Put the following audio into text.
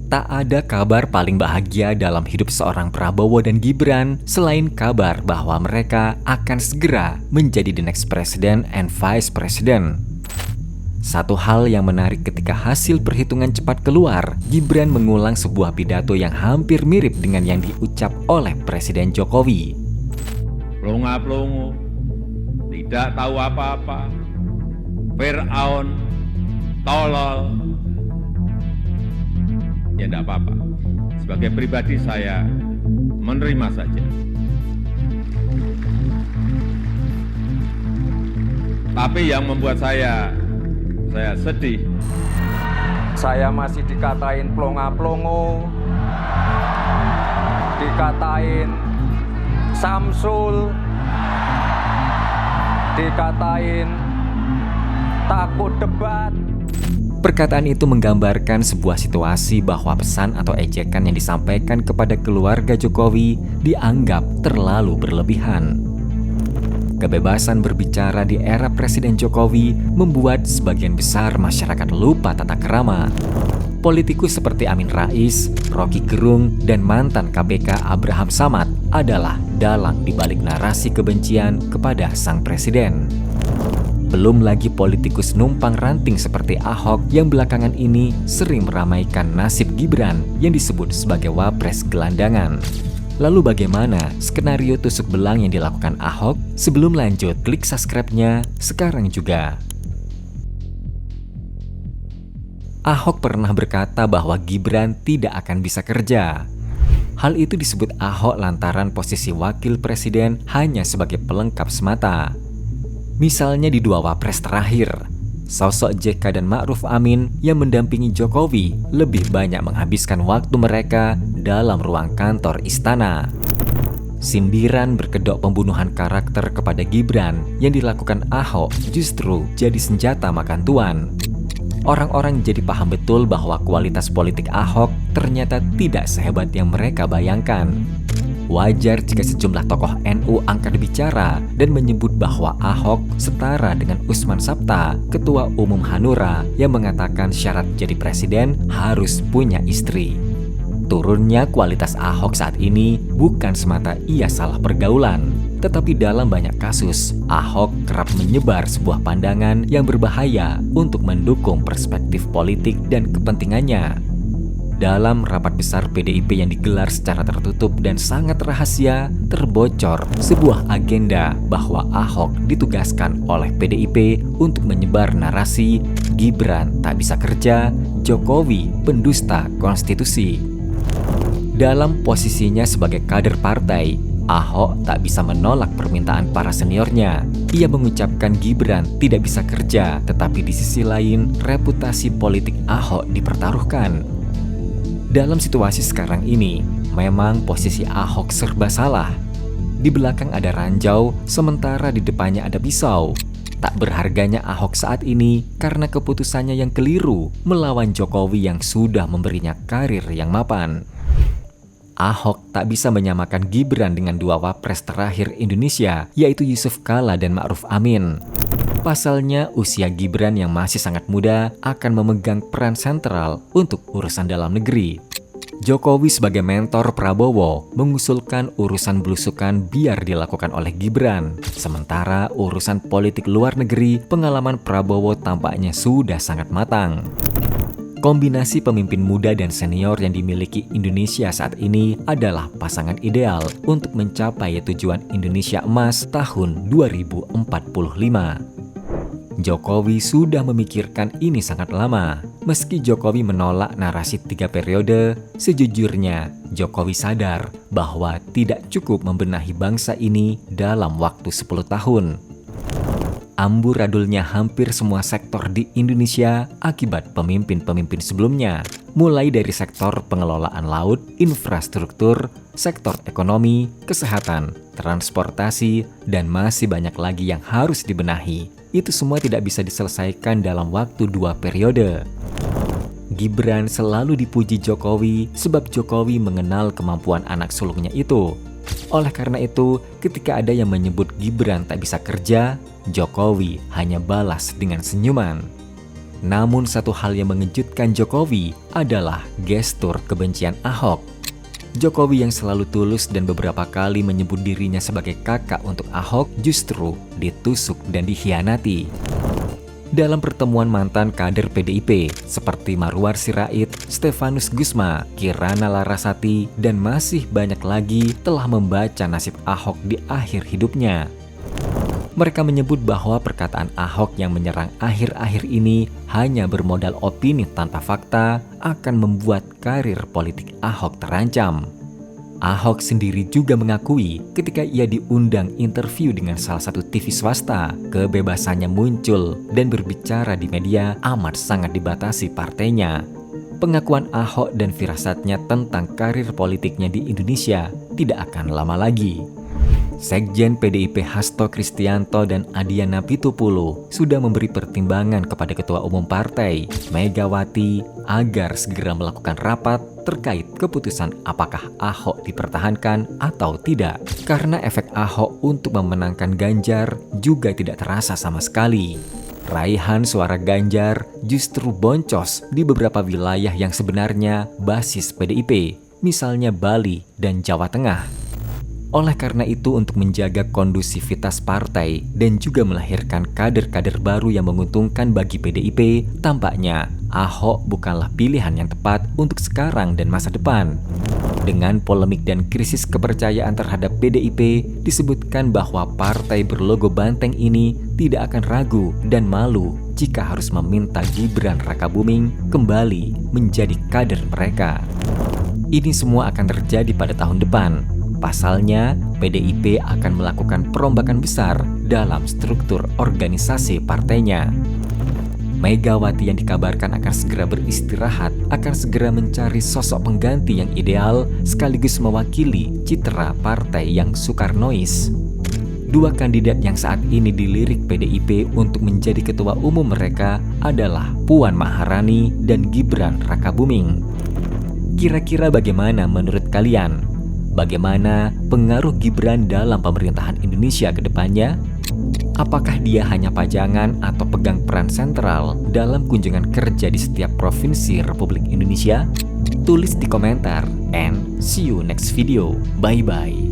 Tak ada kabar paling bahagia dalam hidup seorang Prabowo dan Gibran selain kabar bahwa mereka akan segera menjadi the next president and vice president. Satu hal yang menarik ketika hasil perhitungan cepat keluar, Gibran mengulang sebuah pidato yang hampir mirip dengan yang diucap oleh Presiden Jokowi. Plonga-plongo, tidak tahu apa-apa, Fir'aun, tolol. Ya enggak apa-apa. Sebagai pribadi saya menerima saja. Tapi yang membuat saya sedih. Saya masih dikatain plonga-plongo, dikatain Samsul, dikatain takut debat. Perkataan itu menggambarkan sebuah situasi bahwa pesan atau ejekan yang disampaikan kepada keluarga Jokowi dianggap terlalu berlebihan. Kebebasan berbicara di era Presiden Jokowi membuat sebagian besar masyarakat lupa tata krama. Politikus seperti Amin Rais, Rocky Gerung, dan mantan KPK Abraham Samad adalah dalang di balik narasi kebencian kepada sang presiden. Belum lagi politikus numpang ranting seperti Ahok yang belakangan ini sering meramaikan nasib Gibran yang disebut sebagai wapres gelandangan. Lalu bagaimana skenario tusuk belang yang dilakukan Ahok? Sebelum lanjut, klik subscribe-nya sekarang juga. Ahok pernah berkata bahwa Gibran tidak akan bisa kerja. Hal itu disebut Ahok lantaran posisi wakil presiden hanya sebagai pelengkap semata. Misalnya di dua wapres terakhir, sosok JK dan Ma'ruf Amin yang mendampingi Jokowi lebih banyak menghabiskan waktu mereka dalam ruang kantor istana. Sindiran berkedok pembunuhan karakter kepada Gibran yang dilakukan Ahok justru jadi senjata makan tuan. Orang-orang jadi paham betul bahwa kualitas politik Ahok ternyata tidak sehebat yang mereka bayangkan. Wajar jika sejumlah tokoh NU angkat bicara dan menyebut bahwa Ahok setara dengan Usman Sabta, Ketua Umum Hanura, yang mengatakan syarat jadi presiden harus punya istri. Turunnya kualitas Ahok saat ini bukan semata ia salah pergaulan, tetapi dalam banyak kasus, Ahok kerap menyebar sebuah pandangan yang berbahaya untuk mendukung perspektif politik dan kepentingannya. Dalam rapat besar PDIP yang digelar secara tertutup dan sangat rahasia, terbocor sebuah agenda bahwa Ahok ditugaskan oleh PDIP untuk menyebar narasi Gibran tak bisa kerja, Jokowi pendusta konstitusi. Dalam posisinya sebagai kader partai, Ahok tak bisa menolak permintaan para seniornya. Ia mengucapkan Gibran tidak bisa kerja, tetapi di sisi lain reputasi politik Ahok dipertaruhkan. Dalam situasi sekarang ini, memang posisi Ahok serba salah. Di belakang ada ranjau, sementara di depannya ada pisau. Tak berharganya Ahok saat ini karena keputusannya yang keliru melawan Jokowi yang sudah memberinya karir yang mapan. Ahok tak bisa menyamakan Gibran dengan dua wapres terakhir Indonesia, yaitu Yusuf Kala dan Ma'ruf Amin. Pasalnya, usia Gibran yang masih sangat muda akan memegang peran sentral untuk urusan dalam negeri. Jokowi sebagai mentor Prabowo mengusulkan urusan belusukan biar dilakukan oleh Gibran. Sementara urusan politik luar negeri, pengalaman Prabowo tampaknya sudah sangat matang. Kombinasi pemimpin muda dan senior yang dimiliki Indonesia saat ini adalah pasangan ideal untuk mencapai tujuan Indonesia Emas tahun 2045. Jokowi sudah memikirkan ini sangat lama. Meski Jokowi menolak narasi 3 periode, sejujurnya Jokowi sadar bahwa tidak cukup membenahi bangsa ini dalam waktu 10 tahun. Amburadulnya hampir semua sektor di Indonesia akibat pemimpin-pemimpin sebelumnya, mulai dari sektor pengelolaan laut, infrastruktur, sektor ekonomi, kesehatan, transportasi, dan masih banyak lagi yang harus dibenahi. Itu semua tidak bisa diselesaikan dalam waktu 2 periode. Gibran selalu dipuji Jokowi sebab Jokowi mengenal kemampuan anak sulungnya itu. Oleh karena itu, ketika ada yang menyebut Gibran tak bisa kerja, Jokowi hanya balas dengan senyuman. Namun satu hal yang mengejutkan Jokowi adalah gestur kebencian Ahok. Jokowi yang selalu tulus dan beberapa kali menyebut dirinya sebagai kakak untuk Ahok justru ditusuk dan dikhianati. Dalam pertemuan mantan kader PDIP seperti Marwar Sirait, Stefanus Gusma, Kirana Larasati, dan masih banyak lagi telah membaca nasib Ahok di akhir hidupnya. Mereka menyebut bahwa perkataan Ahok yang menyerang akhir-akhir ini hanya bermodal opini tanpa fakta akan membuat karir politik Ahok terancam. Ahok sendiri juga mengakui ketika ia diundang interview dengan salah satu TV swasta, kebebasannya muncul dan berbicara di media amat sangat dibatasi partainya. Pengakuan Ahok dan firasatnya tentang karir politiknya di Indonesia tidak akan lama lagi. Sekjen PDIP Hasto Kristianto dan Adiana Pitupulu sudah memberi pertimbangan kepada Ketua Umum Partai, Megawati, agar segera melakukan rapat terkait keputusan apakah Ahok dipertahankan atau tidak. Karena efek Ahok untuk memenangkan Ganjar juga tidak terasa sama sekali. Raihan suara Ganjar justru boncos di beberapa wilayah yang sebenarnya basis PDIP, misalnya Bali dan Jawa Tengah. Oleh karena itu, untuk menjaga kondusivitas partai dan juga melahirkan kader-kader baru yang menguntungkan bagi PDIP, tampaknya Ahok bukanlah pilihan yang tepat untuk sekarang dan masa depan. Dengan polemik dan krisis kepercayaan terhadap PDIP, disebutkan bahwa partai berlogo banteng ini tidak akan ragu dan malu jika harus meminta Gibran Rakabuming kembali menjadi kader mereka. Ini semua akan terjadi pada tahun depan. Pasalnya, PDIP akan melakukan perombakan besar dalam struktur organisasi partainya. Megawati yang dikabarkan akan segera beristirahat akan segera mencari sosok pengganti yang ideal sekaligus mewakili citra partai yang Soekarnois. Dua kandidat yang saat ini dilirik PDIP untuk menjadi ketua umum mereka adalah Puan Maharani dan Gibran Rakabuming. Kira-kira bagaimana menurut kalian? Bagaimana pengaruh Gibran dalam pemerintahan Indonesia ke depannya? Apakah dia hanya pajangan atau pegang peran sentral dalam kunjungan kerja di setiap provinsi Republik Indonesia? Tulis di komentar and see you next video. Bye-bye.